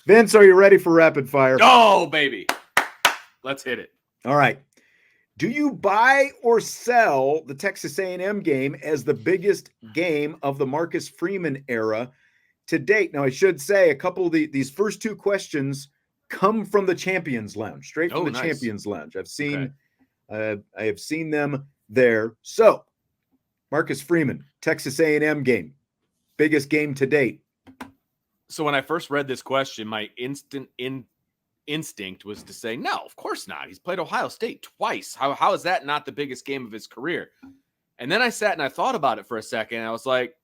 Vince, are you ready for rapid fire? Oh, baby. Let's hit it. All right. Do you buy or sell the Texas A&M game as the biggest game of the Marcus Freeman era to date? Now, I should say a couple of these first two questions come from the Champions Lounge, straight from the nice. Champions Lounge. I have seen them there. So, Marcus Freeman, Texas A&M game, biggest game to date. So when I first read this question, my instinct was to say, no, of course not. He's played Ohio State twice. How is that not the biggest game of his career? And then I sat and I thought about it for a second. And I was like,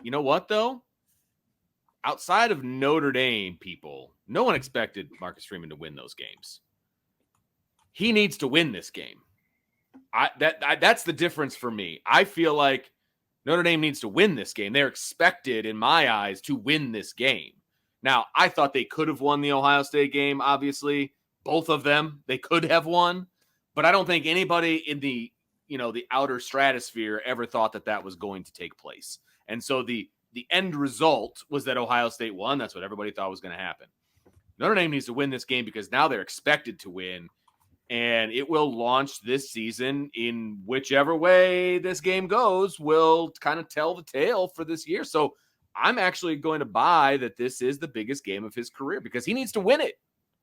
you know what, though? Outside of Notre Dame people, no one expected Marcus Freeman to win those games. He needs to win this game. That's the difference for me. I feel like Notre Dame needs to win this game. They're expected, in my eyes, to win this game. Now, I thought they could have won the Ohio State game, obviously. Both of them, they could have won. But I don't think anybody in the outer stratosphere ever thought that was going to take place. And so the end result was that Ohio State won. That's what everybody thought was going to happen. Notre Dame needs to win this game because now they're expected to win. And it will launch this season in whichever way this game goes will kind of tell the tale for this year. So I'm actually going to buy that this is the biggest game of his career because he needs to win it.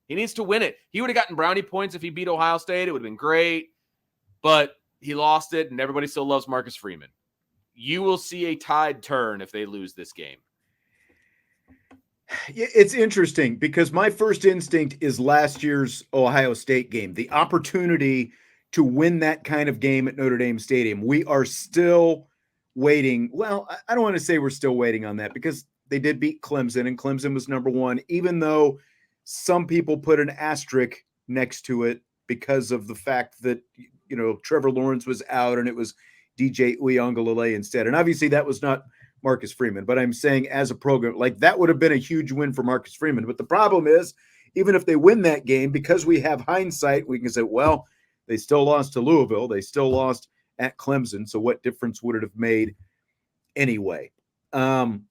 He needs to win it. He would have gotten brownie points if he beat Ohio State. It would have been great. But he lost it, and everybody still loves Marcus Freeman. You will see a tide turn if they lose this game. It's interesting because my first instinct is last year's Ohio State game, the opportunity to win that kind of game at Notre Dame Stadium. We are still waiting. Well, I don't want to say we're still waiting on that because they did beat Clemson and Clemson was number one, even though some people put an asterisk next to it because of the fact that, Trevor Lawrence was out and it was DJ Uiagalelei instead. And obviously that was not Marcus Freeman, but I'm saying as a program, like that would have been a huge win for Marcus Freeman. But the problem is, even if they win that game, because we have hindsight, we can say, well, they still lost to Louisville. They still lost at Clemson. So what difference would it have made anyway? I'm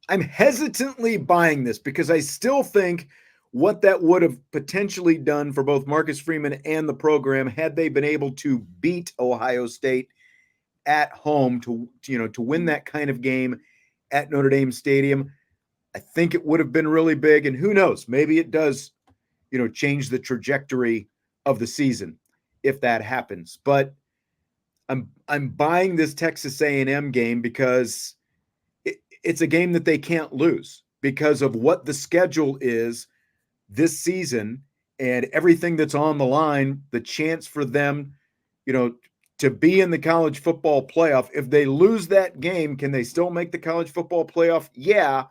hesitantly buying this because I still think what that would have potentially done for both Marcus Freeman and the program had they been able to beat Ohio State at home to win that kind of game at Notre Dame Stadium. I think it would have been really big, and who knows, maybe it does, change the trajectory of the season if that happens. But I'm buying this Texas A&M game because it's a game that they can't lose because of what the schedule is this season and everything that's on the line, the chance for them, to be in the college football playoff. If they lose that game, can they still make the college football playoff? Yeah,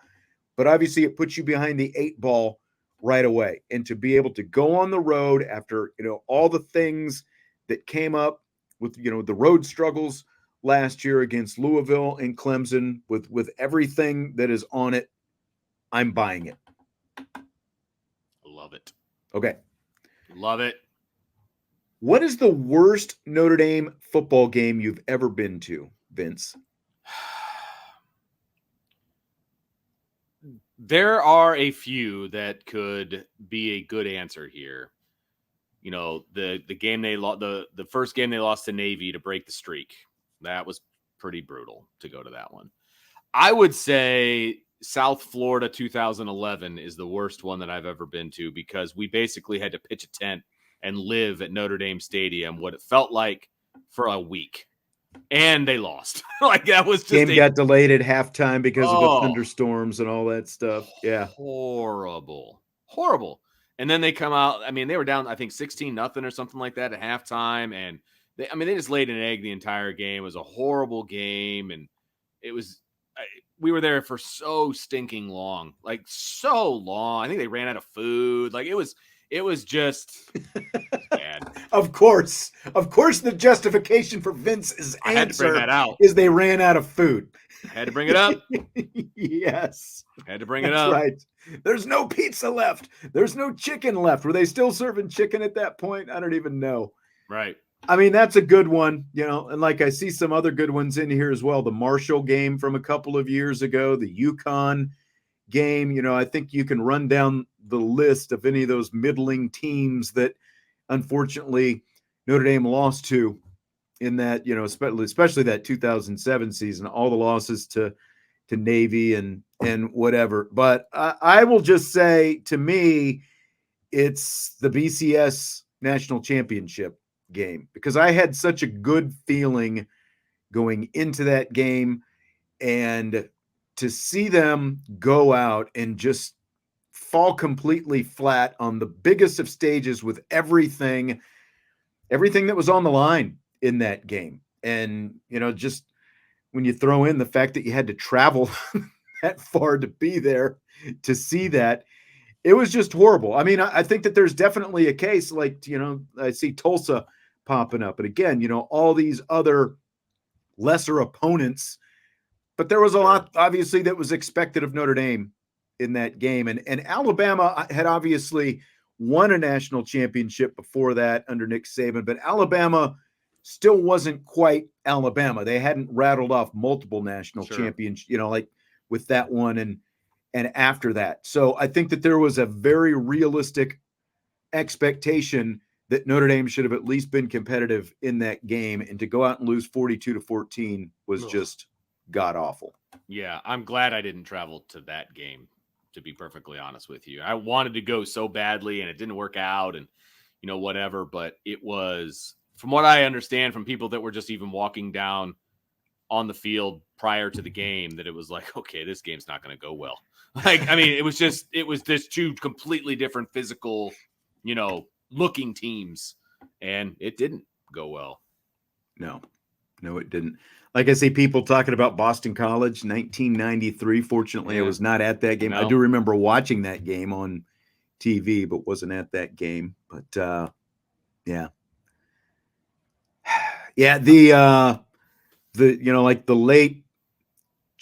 but obviously it puts you behind the 8 ball right away. And to be able to go on the road after, all the things that came up with, the road struggles last year against Louisville and Clemson with everything that is on it, I'm buying it. Love it. Okay. Love it. What is the worst Notre Dame football game you've ever been to, Vince? There are a few that could be a good answer here. The game they lost, the first game they lost to Navy to break the streak. That was pretty brutal to go to that one. I would say South Florida 2011 is the worst one that I've ever been to because we basically had to pitch a tent and live at Notre Dame Stadium, what it felt like for a week. And they lost. Like that was just game got delayed at halftime because of the thunderstorms and all that stuff. Yeah. Horrible. And then they come out. I mean, they were down, I think 16-0 or something like that at halftime. And they just laid an egg the entire game. It was a horrible game. And we were there for so stinking long, like so long. I think they ran out of food. Like it was just bad. Of course, the justification for Vince's answer is they ran out of food. I had to bring it up. Yes. Had to bring it up. Right. There's no pizza left. There's no chicken left. Were they still serving chicken at that point? I don't even know. Right. I mean, that's a good one, and like I see some other good ones in here as well. The Marshall game from a couple of years ago, the UConn game. You know, I think you can run down the list of any of those middling teams that unfortunately Notre Dame lost to in that, you know, especially that 2007 season, all the losses to Navy and whatever. But I will just say, to me, it's the BCS national championship game, because I had such a good feeling going into that game, and to see them go out and just fall completely flat on the biggest of stages with everything that was on the line in that game. And, you know, just when you throw in the fact that you had to travel that far to be there to see that, it was just horrible. I mean, I think that there's definitely a case, like, you know, I see Tulsa popping up, and again, you know, all these other lesser opponents, but there was a lot, obviously, that was expected of Notre Dame in that game. And Alabama had obviously won a national championship before that under Nick Saban, but Alabama still wasn't quite Alabama. They hadn't rattled off multiple national champions, you know, like with that one and after that. So I think that there was a very realistic expectation that Notre Dame should have at least been competitive in that game, and to go out and lose 42-14 was just god awful. Yeah, I'm glad I didn't travel to that game, to be perfectly honest with you. I wanted to go so badly, and it didn't work out, and, you know, whatever, but it was, from what I understand from people that were just even walking down on the field prior to the game, that it was like, okay, this game's not going to go well. Like, I mean, it was just two completely different physical, you know, looking teams, and it didn't go well. No, it didn't. Like I say, people talking about Boston College, 1993. Fortunately, I was not at that game. I do remember watching that game on TV, but wasn't at that game. But yeah. Yeah, the you know, like the late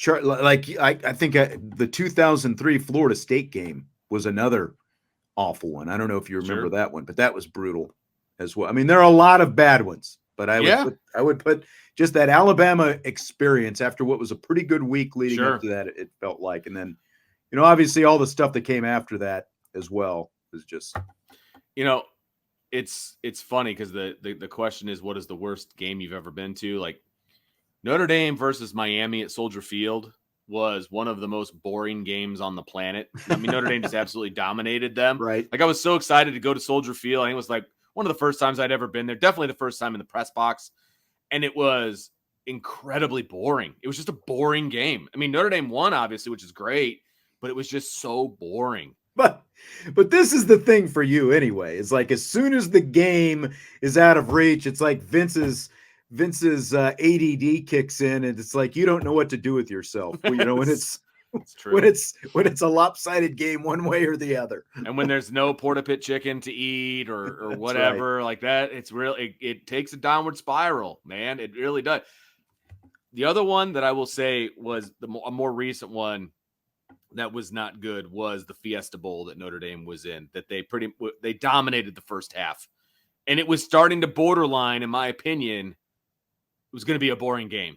like I think the 2003 Florida State game was another awful one. I don't know if you remember that one, but that was brutal as well. I mean, there are a lot of bad ones, but I would put just that Alabama experience after what was a pretty good week leading up to that, it felt like. And then, you know, obviously all the stuff that came after that as well is just, you know, it's funny because the question is, what is the worst game you've ever been to? Like, Notre Dame versus Miami at Soldier Field was one of the most boring games on the planet. I mean, Notre Dame just absolutely dominated them. Right. Like, I was so excited to go to Soldier Field. I think it was like one of the first times I'd ever been there. Definitely the first time in the press box. And it was incredibly boring. It was just a boring game. I mean, Notre Dame won, obviously, which is great, but it was just so boring. But this is the thing for you anyway. It's like, as soon as the game is out of reach, it's like Vince's ADD kicks in, and it's like you don't know what to do with yourself. You know, when it's true. when it's a lopsided game one way or the other, and when there's no porta pit chicken to eat or whatever like that, it's really it takes a downward spiral, man. It really does. The other one that I will say was a more recent one that was not good was the Fiesta Bowl that Notre Dame was in. That they dominated the first half, and it was starting to borderline, in my opinion, it was going to be a boring game.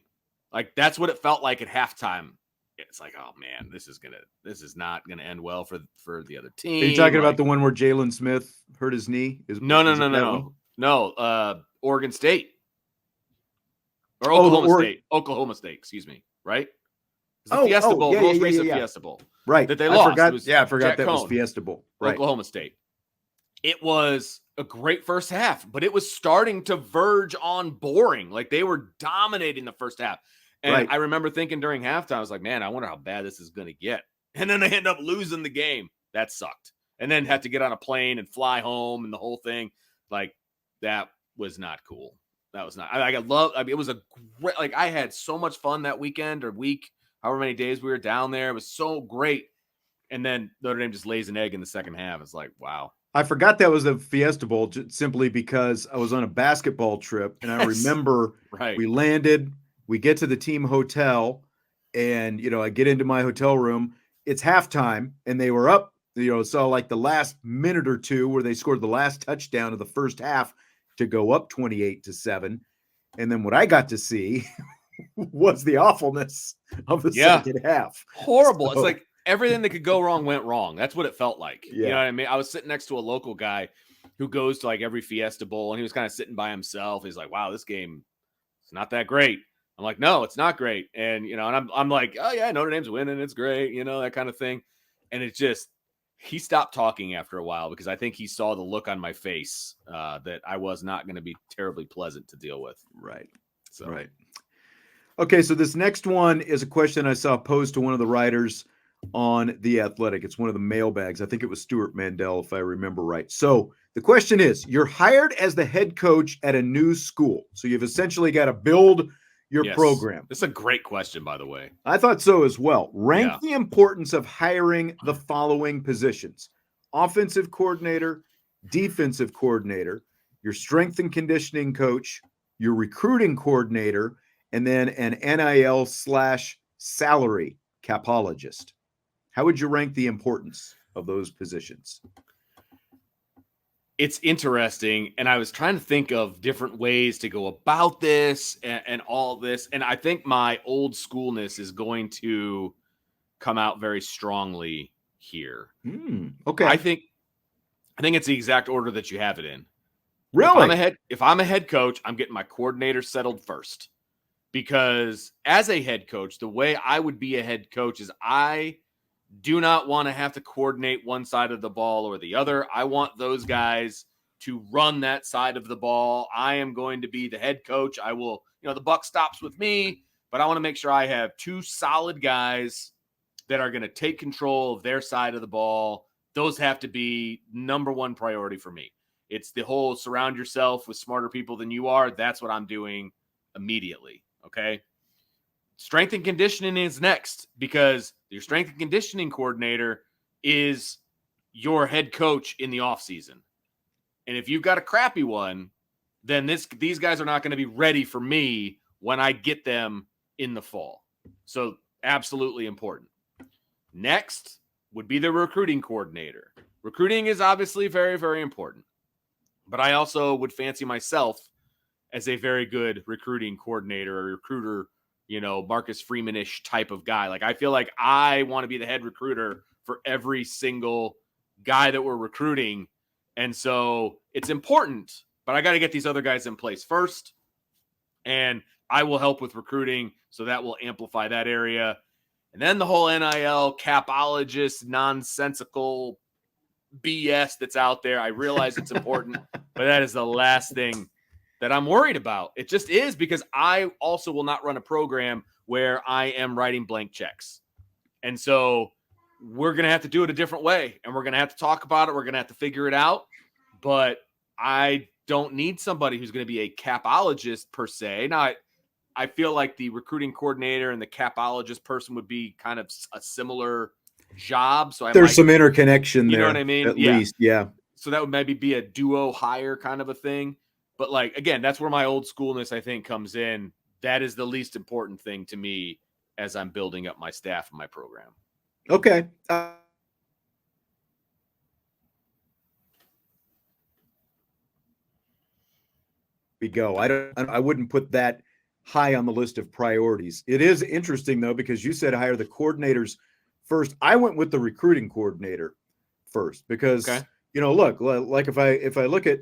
Like, that's what it felt like at halftime. It's like, oh man, this is not gonna end well for the other team. Are you talking about the one where Jalen Smith hurt his knee? No. Oregon State or Oklahoma State. Excuse me. Right? The Fiesta Bowl, most recent Fiesta Bowl, right? That they lost. I forgot that was Fiesta Bowl. Right. Oklahoma State. It was a great first half, but it was starting to verge on boring. Like, they were dominating the first half. And I remember thinking during halftime, I was like, man, I wonder how bad this is going to get. And then they end up losing the game. That sucked. And then had to get on a plane and fly home and the whole thing. Like, that was not cool. That was not. It was a great, like, I had so much fun that weekend or week, however many days we were down there. It was so great. And then Notre Dame just lays an egg in the second half. It's like, wow. I forgot that was the Fiesta Bowl simply because I was on a basketball trip, and I remember we landed. We get to the team hotel, and, you know, I get into my hotel room. It's halftime, and they were up, you know, so like the last minute or two where they scored the last touchdown of the first half to go up 28-7. And then what I got to see was the awfulness of the second half. Horrible. So, it's like, everything that could go wrong went wrong. That's what it felt like. Yeah. You know what I mean? I was sitting next to a local guy who goes to like every Fiesta Bowl, and he was kind of sitting by himself. He's like, wow, this game is not that great. I'm like, no, it's not great. And, you know, and I'm like, oh yeah, Notre Dame's winning. It's great. You know, that kind of thing. And it just, he stopped talking after a while because I think he saw the look on my face that I was not going to be terribly pleasant to deal with. Right. So, Right. Okay, so this next one is a question I saw posed to one of the writers on The Athletic. It's one of the mailbags. I think it was Stuart Mandel, if I remember right. So the question is, you're hired as the head coach at a new school. So you've essentially got to build your program. This is a great question, by the way. I thought so as well. Rank the importance of hiring the following positions: offensive coordinator, defensive coordinator, your strength and conditioning coach, your recruiting coordinator, and then an NIL/salary capologist. How would you rank the importance of those positions? It's interesting, and I was trying to think of different ways to go about this and all this, and I think my old schoolness is going to come out very strongly here. Okay. I think it's the exact order that you have it in. Really? If I'm a head coach, I'm getting my coordinator settled first, because as a head coach, the way I would be a head coach is I do not want to have to coordinate one side of the ball or the other. I want those guys to run that side of the ball. I am going to be the head coach. I will, you know, the buck stops with me, but I want to make sure I have two solid guys that are going to take control of their side of the ball. Those have to be number one priority for me. It's the whole surround yourself with smarter people than you are. That's what I'm doing immediately. Okay. Strength and conditioning is next, because your strength and conditioning coordinator is your head coach in the offseason. And if you've got a crappy one, then these guys are not going to be ready for me when I get them in the fall. So absolutely important. Next would be the recruiting coordinator. Recruiting is obviously very, very important, but I also would fancy myself as a very good recruiting coordinator or recruiter, you know, Marcus Freeman-ish type of guy. Like, I feel like I want to be the head recruiter for every single guy that we're recruiting. And so it's important, but I got to get these other guys in place first. And I will help with recruiting, so that will amplify that area. And then the whole NIL capologist nonsensical BS that's out there. I realize it's important, but that is the last thing that I'm worried about. It just is, because I also will not run a program where I am writing blank checks. And so we're going to have to do it a different way, and we're going to have to talk about it. We're going to have to figure it out, but I don't need somebody who's going to be a capologist per se. Now, I feel like the recruiting coordinator and the capologist person would be kind of a similar job. So there's some interconnection there. You know what I mean? At least, yeah. So that would maybe be a duo hire kind of a thing. But like, again, that's where my old schoolness, I think, comes in. That is the least important thing to me as I'm building up my staff and my program. Okay. We go. I wouldn't put that high on the list of priorities. It is interesting though, because you said hire the coordinators first. I went with the recruiting coordinator first, because you know, look, like if I look at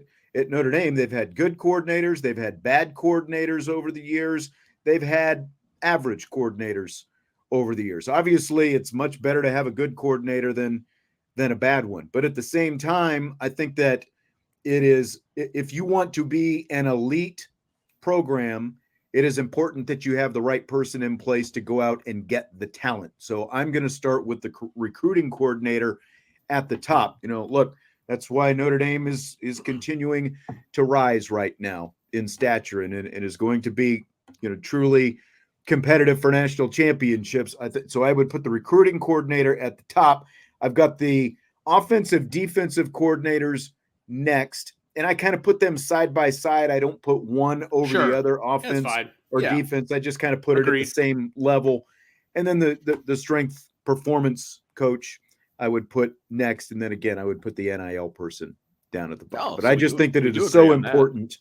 Notre Dame, they've had good coordinators, they've had bad coordinators over the years, they've had average coordinators over the years. Obviously, it's much better to have a good coordinator than a bad one. But at the same time, I think that it is, if you want to be an elite program, it is important that you have the right person in place to go out and get the talent. So I'm going to start with the recruiting coordinator at the top. You know, look, that's why Notre Dame is continuing to rise right now in stature and is going to be, you know, truly competitive for national championships. So I would put the recruiting coordinator at the top. I've got the offensive, defensive coordinators next, and I kind of put them side by side. I don't put one over the other, offense or defense. I just kind of put it at the same level. And then the strength performance coach I would put next, and then again I would put the NIL person down at the bottom. But I just think that it is so important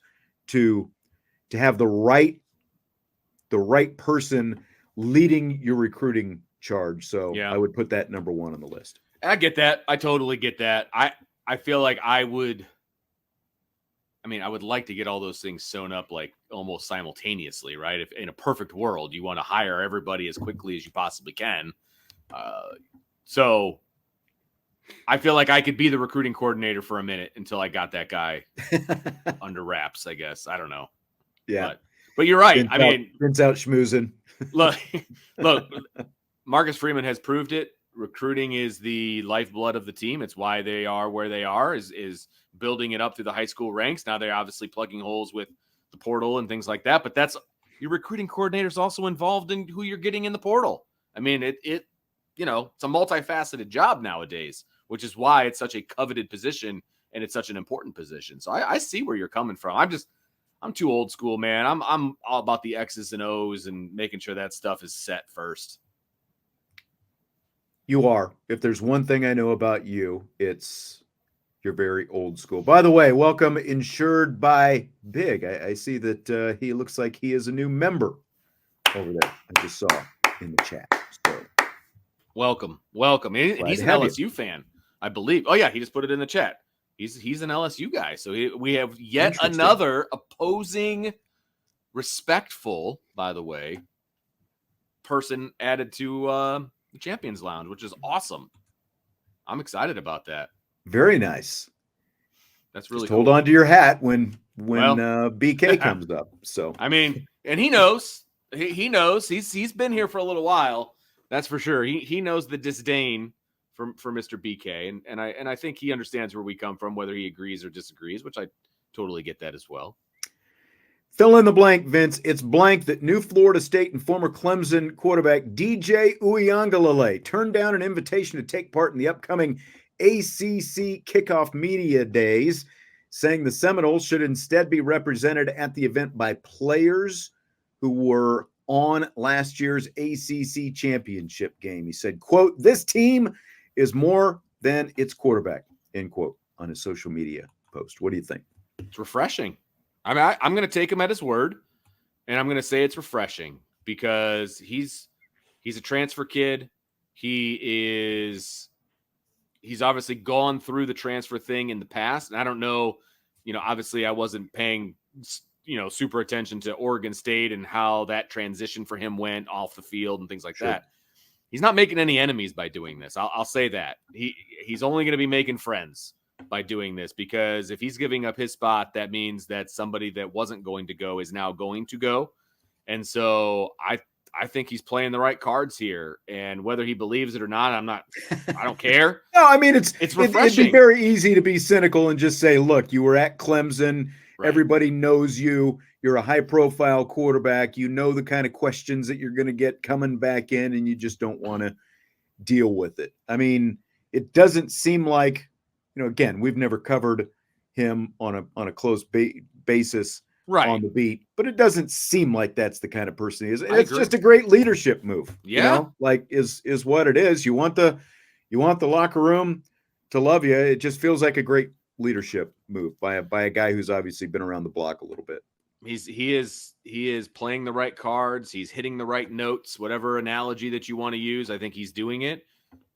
to have the right person leading your recruiting charge. So Yeah. I would put that number 1 on the list. I get that. I totally get that. I feel like I would like to get all those things sewn up like almost simultaneously, right? If in a perfect world, you want to hire everybody as quickly as you possibly can. So I feel like I could be the recruiting coordinator for a minute until I got that guy under wraps, I guess. I don't know. Yeah. But you're right. Prince out schmoozing. look, Marcus Freeman has proved it. Recruiting is the lifeblood of the team. It's why they are where they are, is building it up through the high school ranks. Now they're obviously plugging holes with the portal and things like that, but that's your recruiting coordinator is also involved in who you're getting in the portal. I mean, it's a multifaceted job nowadays, which is why it's such a coveted position and it's such an important position. So I see where you're coming from. I'm too old school, man. I'm all about the X's and O's and making sure that stuff is set first. You are. If there's one thing I know about you, it's you're very old school. By the way, welcome Insured by Big. I see that he looks like he is a new member over there. I just saw in the chat. So welcome. And he's an LSU fan, I believe. Oh yeah, he just put it in the chat. He's an LSU guy. So we have yet another opposing, respectful, by the way, person added to the Champions Lounge, which is awesome. I'm excited about that. Very nice. That's really cool. Hold on to your hat when BK comes up. So and he knows. He knows. He's been here for a little while. That's for sure. He knows the disdain for Mr. BK, and I think he understands where we come from, whether he agrees or disagrees, which I totally get that as well. Fill in the blank, Vince. It's blank that new Florida State and former Clemson quarterback DJ Uiagalelei turned down an invitation to take part in the upcoming ACC kickoff media days, saying the Seminoles should instead be represented at the event by players who were on last year's ACC championship game. He said, quote, "This team is more than its quarterback," end quote, on his social media post. What do you think? It's refreshing. I'm going to take him at his word, and I'm going to say it's refreshing because he's a transfer kid. He's obviously gone through the transfer thing in the past, and I don't know, obviously I wasn't paying, super attention to Oregon State and how that transition for him went off the field and things like that. He's not making any enemies by doing this. I'll say that. He's only going to be making friends by doing this, because if he's giving up his spot, that means that somebody that wasn't going to go is now going to go. And so I think he's playing the right cards here, and whether he believes it or not, I don't care. No, I mean, it's refreshing. It'd be very easy to be cynical and just say, look, you were at Clemson. Right. Everybody knows you. You're a high profile quarterback. You know the kind of questions that you're going to get coming back in, and you just don't want to deal with it. I mean, it doesn't seem like, again, we've never covered him on a close basis on the beat, but it doesn't seem like that's the kind of person he is. And it's just a great leadership move. Yeah. Is what it is. You want the locker room to love you. It just feels like a great leadership move by a guy who's obviously been around the block a little bit. He is playing the right cards. He's hitting the right notes, whatever analogy that you want to use. I think he's doing it.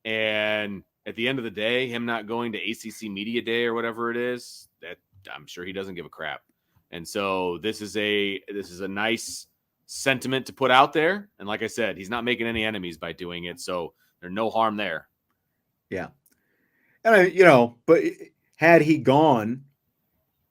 And at the end of the day, him not going to ACC Media Day or whatever it is, that I'm sure he doesn't give a crap. And so this is a nice sentiment to put out there. And like I said, he's not making any enemies by doing it. So there's no harm there. Yeah. And but had he gone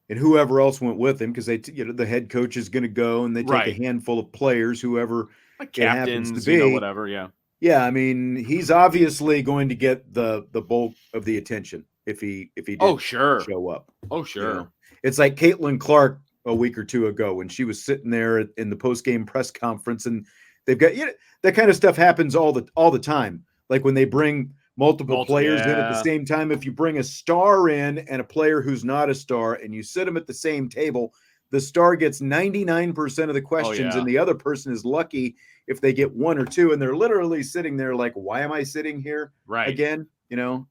and whoever else went with him, because the head coach is going to go and they take a handful of players, whoever like captains, happens to be, whatever. Yeah. Yeah. I mean, he's obviously going to get the bulk of the attention if he did show up. Oh, sure. It's like Caitlin Clark a week or two ago when she was sitting there in the post-game press conference, and they've got that kind of stuff happens all the time. Like when they bring multiple players in at the same time, if you bring a star in and a player who's not a star and you sit them at the same table, the star gets 99% of the questions and the other person is lucky if they get one or two, and they're literally sitting there like, why am I sitting here again?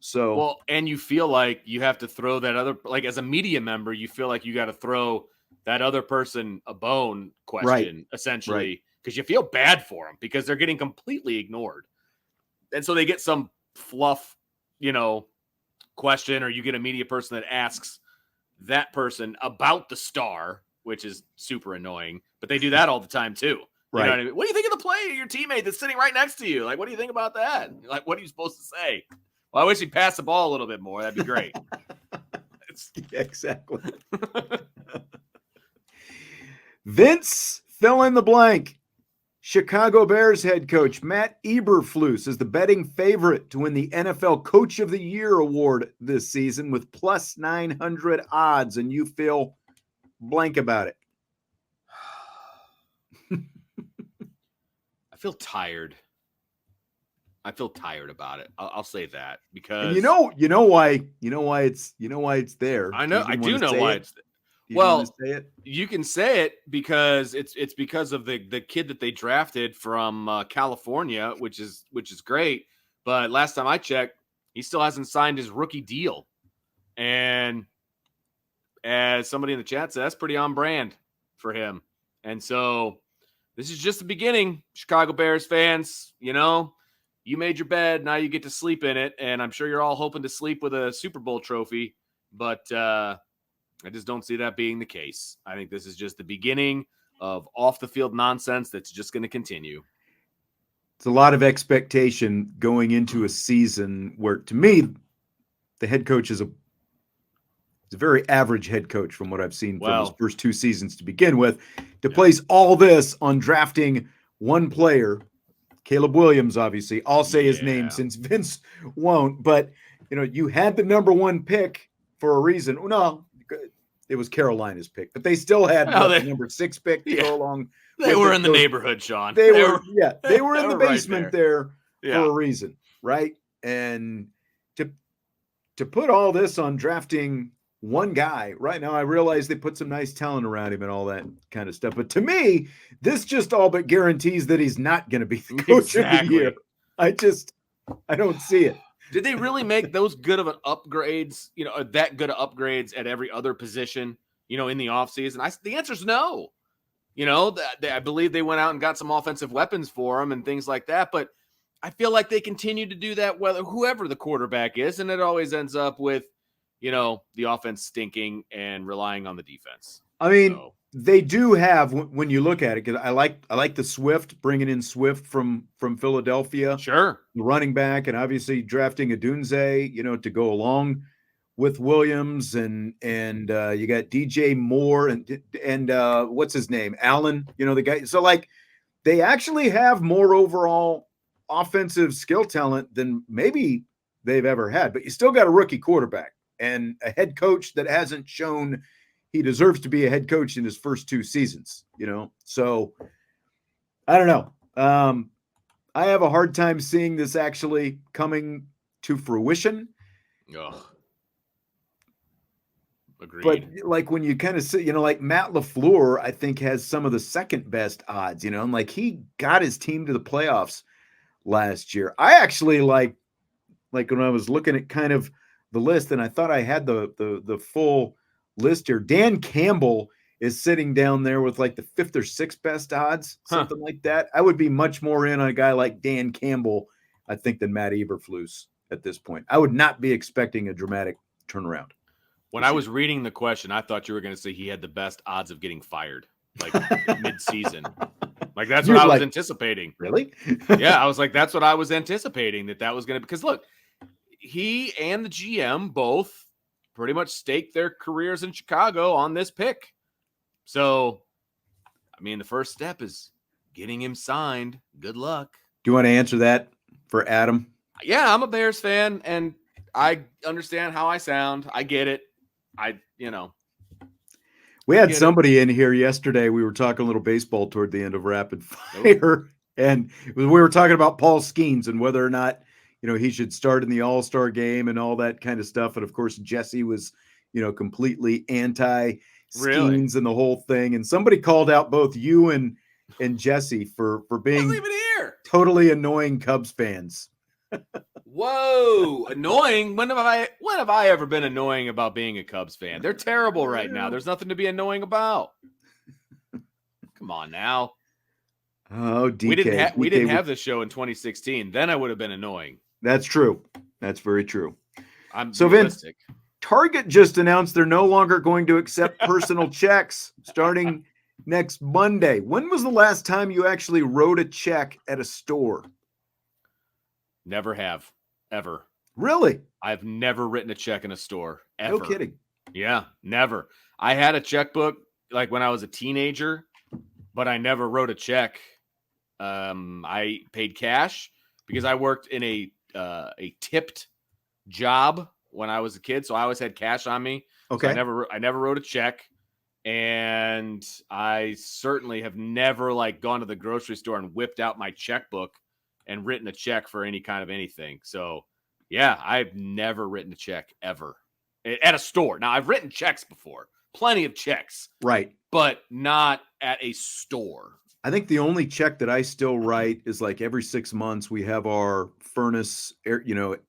So well, and you feel like you have to throw that other, like as a media member, you feel like you got to throw that other person a bone question, essentially, because you feel bad for them because they're getting completely ignored. and so they get some fluff, question, or you get a media person that asks that person about the star, which is super annoying, but they do that all the time too. You know what I mean? What do you think of the play of your teammate that's sitting right next to you? Like, what do you think about that? Like, what are you supposed to say? Well, I wish he'd pass the ball a little bit more. That'd be great. Yeah, exactly. Vince, fill in the blank. Chicago Bears head coach Matt Eberflus is the betting favorite to win the NFL Coach of the Year award this season with plus 900 odds, and you feel blank about it. I feel tired. I feel tired about it. I'll say that because and you know why it's there. I know. I do know why it's. Well, say it? You can say it because it's because of the kid that they drafted from California, which is great. But last time I checked, he still hasn't signed his rookie deal, and as somebody in the chat said, that's pretty on brand for him. And so this is just the beginning, Chicago Bears fans. You made your bed, now you get to sleep in it, and I'm sure you're all hoping to sleep with a Super Bowl trophy, but I just don't see that being the case. I think this is just the beginning of off-the-field nonsense that's just going to continue. It's a lot of expectation going into a season where, to me, the head coach is a very average head coach from what I've seen from his first two seasons to begin with. To place all this on drafting one player, Caleb Williams, obviously. I'll say his name since Vince won't. But, you had the number one pick for a reason. No, it was Carolina's pick, but they still had the number 6 pick to go along. They were in the neighborhood, Sean. They were in the basement there for a reason, right? And to put all this on drafting one guy right now, I realize they put some nice talent around him and all that kind of stuff. But to me, this just all but guarantees that he's not going to be the coach of the year. I don't see it. Did they really make those good of an upgrades, that good of upgrades at every other position, in the offseason? The answer is no. I believe they went out and got some offensive weapons for him and things like that. But I feel like they continue to do that whoever the quarterback is, and it always ends up with, the offense stinking and relying on the defense. I mean, they do have, when you look at it, because I like the Swift, bringing in Swift from Philadelphia. Sure. The running back, and obviously drafting Adunze, to go along with Williams, and you got DJ Moore and what's his name? Allen, the guy. So they actually have more overall offensive skill talent than maybe they've ever had, but you still got a rookie quarterback and a head coach that hasn't shown he deserves to be a head coach in his first 2 seasons, So I don't know. I have a hard time seeing this actually coming to fruition. Ugh. Agreed. But when you kind of see, like Matt LaFleur, I think has some of the second best odds, and he got his team to the playoffs last year. I actually like when I was looking at kind of the list, and I thought I had the full list here. Dan Campbell is sitting down there with the 5th or 6th best odds, something like that. I would be much more in on a guy like Dan Campbell, I think, than Matt Eberflus at this point. I would not be expecting a dramatic turnaround. When I was reading the question, I thought you were going to say he had the best odds of getting fired, mid-season. That's what I was anticipating. Really? Yeah, I was like, that's what I was anticipating, that was going to, because look, he and the GM both pretty much staked their careers in Chicago on this pick. So, I mean, the first step is getting him signed. Good luck. Do you want to answer that for Adam? Yeah, I'm a Bears fan, and I understand how I sound. I get it. We had somebody in here yesterday. We were talking a little baseball toward the end of Rapid Fire, and we were talking about Paul Skeens and whether or not he should start in the All-Star game and all that kind of stuff. And of course, Jesse was completely anti Skeens and the whole thing. And somebody called out both you and Jesse for being totally annoying Cubs fans. Whoa, annoying. When have I ever been annoying about being a Cubs fan? They're terrible right now. There's nothing to be annoying about. Come on now. Oh, We didn't DK. we didn't have the show in 2016. Then I would have been annoying. That's true. That's very true. I'm So, Vince, realistic. Target just announced they're no longer going to accept personal checks starting next Monday. When was the last time you actually wrote a check at a store? Never have. Ever. Really? I've never written a check in a store. Ever. No kidding. Yeah, never. I had a checkbook like when I was a teenager, but I never wrote a check. I paid cash because I worked in a tipped job when I was a kid, so I always had cash on me. Okay. So I never wrote a check, and I certainly have never like gone to the grocery store and whipped out my checkbook and written a check for any kind of anything. So yeah, I've never written a check ever at a store. Now I've written checks before, plenty of checks, Right. but not at a store. I think the only check that I still write is like every 6 months we have our furnace air,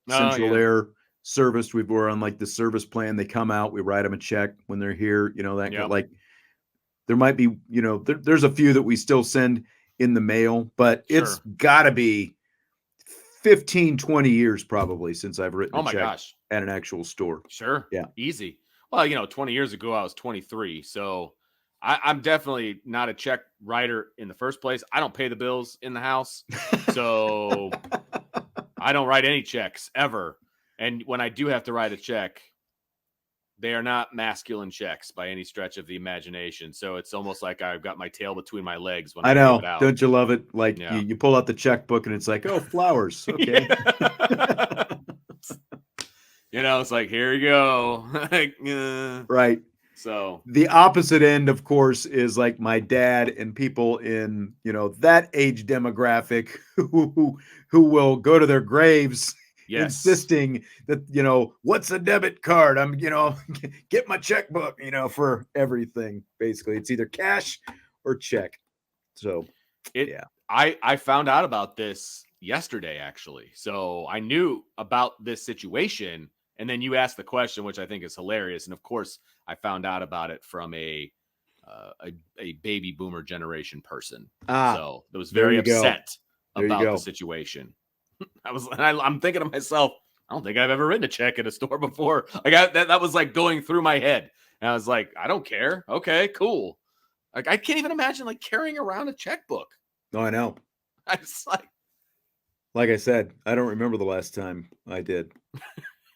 central air service. We're on like the service plan. They come out, we write them a check when they're here, that like there might be, there's a few that we still send in the mail, but it's gotta be 15, 20 years probably since I've written a check at an actual store. Sure. Yeah. Easy. Well, 20 years ago, I was 23. So I'm definitely not a check writer in the first place. I don't pay the bills in the house. So I don't write any checks ever. And when I do have to write a check, they are not masculine checks by any stretch of the imagination. So it's almost like I've got my tail between my legs when I know. give it out. Don't you love it? Like you pull out the checkbook and it's like, oh, flowers. Okay. It's like, here you go. Right. So the opposite end, of course, is like my dad and people in, that age demographic who will go to their graves insisting that, what's a debit card? I'm, get my checkbook, for everything. Basically, it's either cash or check. So I found out about this yesterday, actually. So I knew about this situation. And then you asked the question, which I think is hilarious. And of course, I found out about it from a baby boomer generation person. So it was very upset about the situation. I'm thinking to myself, I don't think I've ever written a check at a store before. Like that was like going through my head. And I was like, I don't care. Okay, cool. Like I can't even imagine like carrying around a checkbook. No, I know. I just like I said, I don't remember the last time I did.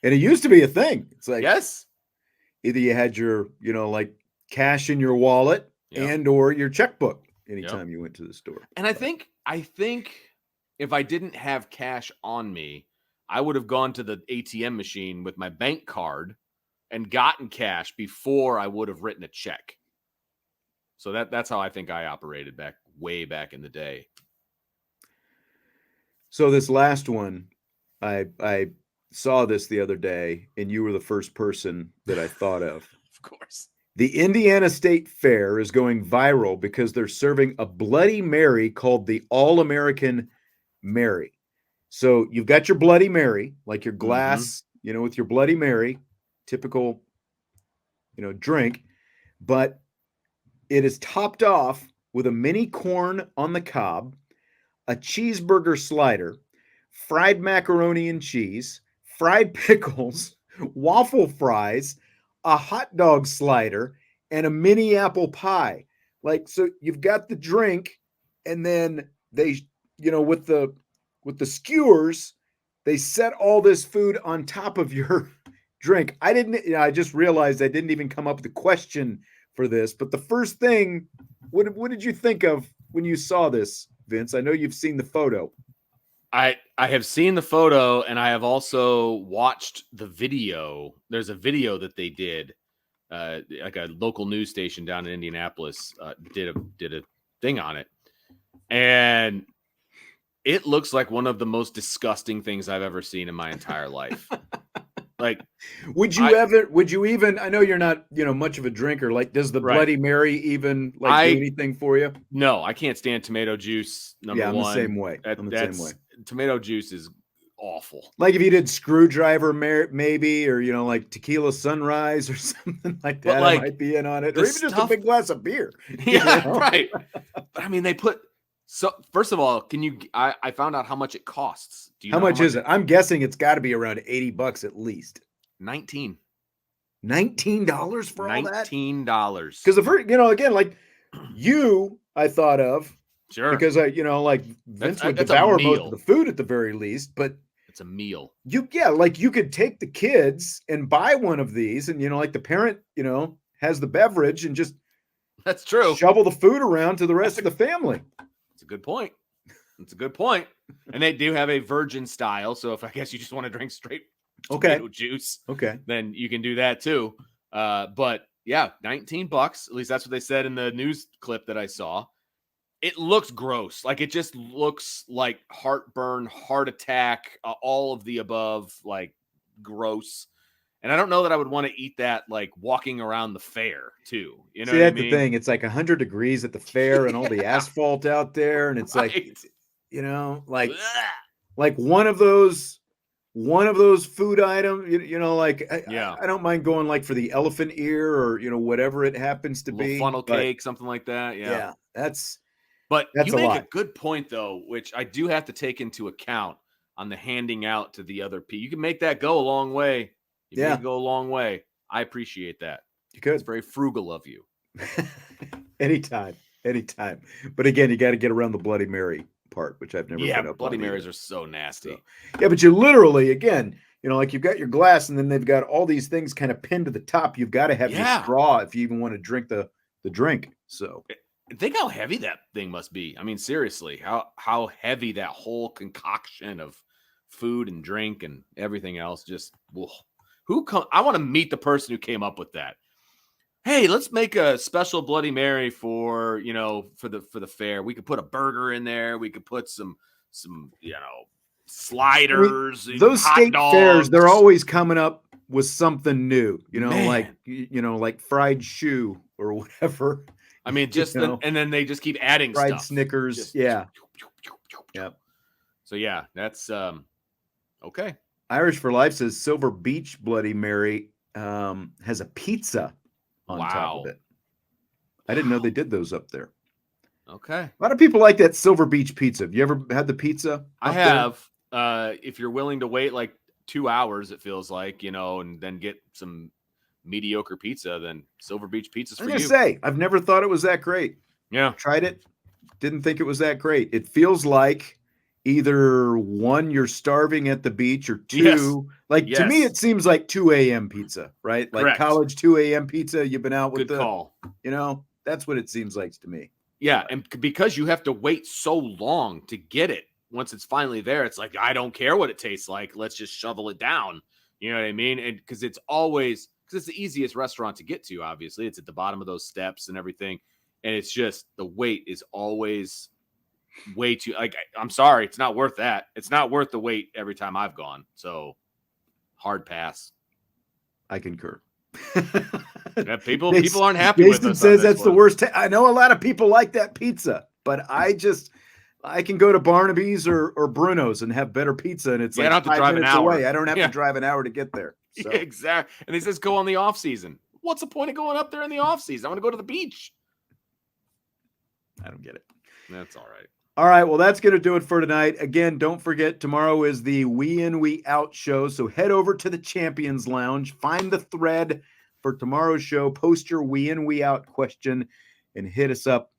And it used to be a thing. It's like, either you had your, like cash in your wallet and or your checkbook anytime you went to the store. And I think if I didn't have cash on me, I would have gone to the ATM machine with my bank card and gotten cash before I would have written a check. So that's how I think I operated way back in the day. So this last one, I saw this the other day, and you were the first person that I thought of. Of course. The Indiana State Fair is going viral because they're serving a Bloody Mary called the All-American Mary. So you've got your Bloody Mary, like your glass, with your Bloody Mary, typical, drink, but it is topped off with a mini corn on the cob, a cheeseburger slider, fried macaroni and cheese, fried pickles, waffle fries, a hot dog slider, and a mini apple pie. Like, so you've got the drink, and then they, with the skewers, they set all this food on top of your drink. I just realized I didn't even come up with a question for this, but the first thing, what did you think of when you saw this, Vince? I know you've seen the photo. I have seen the photo, and I have also watched the video. There's a video that they did, like a local news station down in Indianapolis did a thing on it, and it looks like one of the most disgusting things I've ever seen in my entire life. Like, would you even, I know you're not, much of a drinker. Like, does the Bloody Mary even do anything for you? No, I can't stand tomato juice. Number one. I'm the same way. Same way. Tomato juice is awful. Like if you did Screwdriver maybe, or, like Tequila Sunrise or something like that, it might be in on it. Or even just a big glass of beer. Yeah, right. But I mean, they put So first of all, I found out how much it costs. Do you How know much is it? I'm guessing it's got to be around $80 at least. 19. $19 for all that? $19. Because the first, again, like I thought of Sure. because like Vince would that's a devour most of meal. the food at the very least, but It's a meal. like you could take the kids and buy one of these, and like the parent, has the beverage and just That's true. shovel the food around to the rest of the family. It's a good point. It's a good point. And they do have a virgin style, so if I guess you just want to drink straight tomato juice, then you can do that too. But yeah, $19. At least that's what they said in the news clip that I saw. It looks gross. Like it just looks like heartburn, heart attack, all of the above, like gross. And I don't know that I would want to eat that like walking around the fair too. You know See, what I that's mean? the thing. It's like 100 degrees at the fair and all the asphalt out there, and it's Right. like like one of those food items. I don't mind going like for the elephant ear or whatever it happens to be, funnel cake, something like that. Yeah, But that's you make lot. a good point, though, which I do have to take into account on the handing out to the other people. You can make that go a long way. You make it go a long way. I appreciate that. You could. It's very frugal of you. Anytime. But again, you got to get around the Bloody Mary part, which I've never been up Bloody on Marys either. are so nasty. Yeah, but you literally, again, like you've got your glass and then they've got all these things kind of pinned to the top. You've got to have your straw if you even want to drink the drink. So think how heavy that thing must be. I mean, seriously, how heavy that whole concoction of food and drink and everything else just I want to meet the person who came up with that. Hey, let's make a special Bloody Mary for the fair. We could put a burger in there. We could put some sliders. I mean, those hot state dogs. fairs, they're always coming up with something new. Man. like fried shoe or whatever. I mean, and then they just keep adding fried stuff. Snickers. Yep. So yeah, that's okay. Irish for Life says Silver Beach Bloody Mary has a pizza on top of it. I didn't know they did those up there. Okay. A lot of people like that Silver Beach pizza. Have you ever had the pizza? I have. If you're willing to wait like 2 hours, it feels like, and then get some mediocre pizza, then Silver Beach pizza's for you. I'm gonna say, I've never thought it was that great. Yeah. Tried it. Didn't think it was that great. It feels like either one, you're starving at the beach, or two, to me, it seems like 2 a.m. pizza, right? Like college 2 a.m. pizza. You've been out with Good call. That's what it seems like to me. Yeah. And because you have to wait so long to get it, once it's finally there, it's like, I don't care what it tastes like. Let's just shovel it down. You know what I mean? And because it's the easiest restaurant to get to, obviously. It's at the bottom of those steps and everything. And it's just, the wait is always way too, I'm sorry, it's not worth that. It's not worth the wait every time I've gone. So hard pass. I concur. People aren't happy with us. Jason says that's the worst. I know a lot of people like that pizza, but I can go to Barnaby's or Bruno's and have better pizza, and it's like I don't have to drive an hour away. I don't have to drive an hour to get there. So. Exactly. And he says go on the off season. What's the point of going up there in the off season? I want to go to the beach. I don't get it. That's all right. All right, well, that's going to do it for tonight. Again, don't forget, tomorrow is the We In, We Out show, so head over to the Champions Lounge, find the thread for tomorrow's show, post your We In, We Out question, and hit us up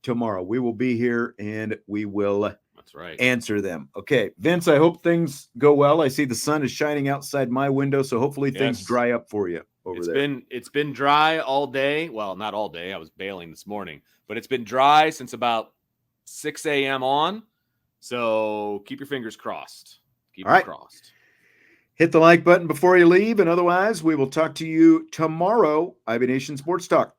tomorrow. We will be here, and we will answer them. Okay, Vince, I hope things go well. I see the sun is shining outside my window, so hopefully things dry up for you over there. It's been dry all day. Well, not all day. I was bailing this morning, but it's been dry since about 6 a.m. on. So keep your fingers crossed. Keep them crossed. Hit the like button before you leave. And otherwise, we will talk to you tomorrow. IB Nation Sports Talk.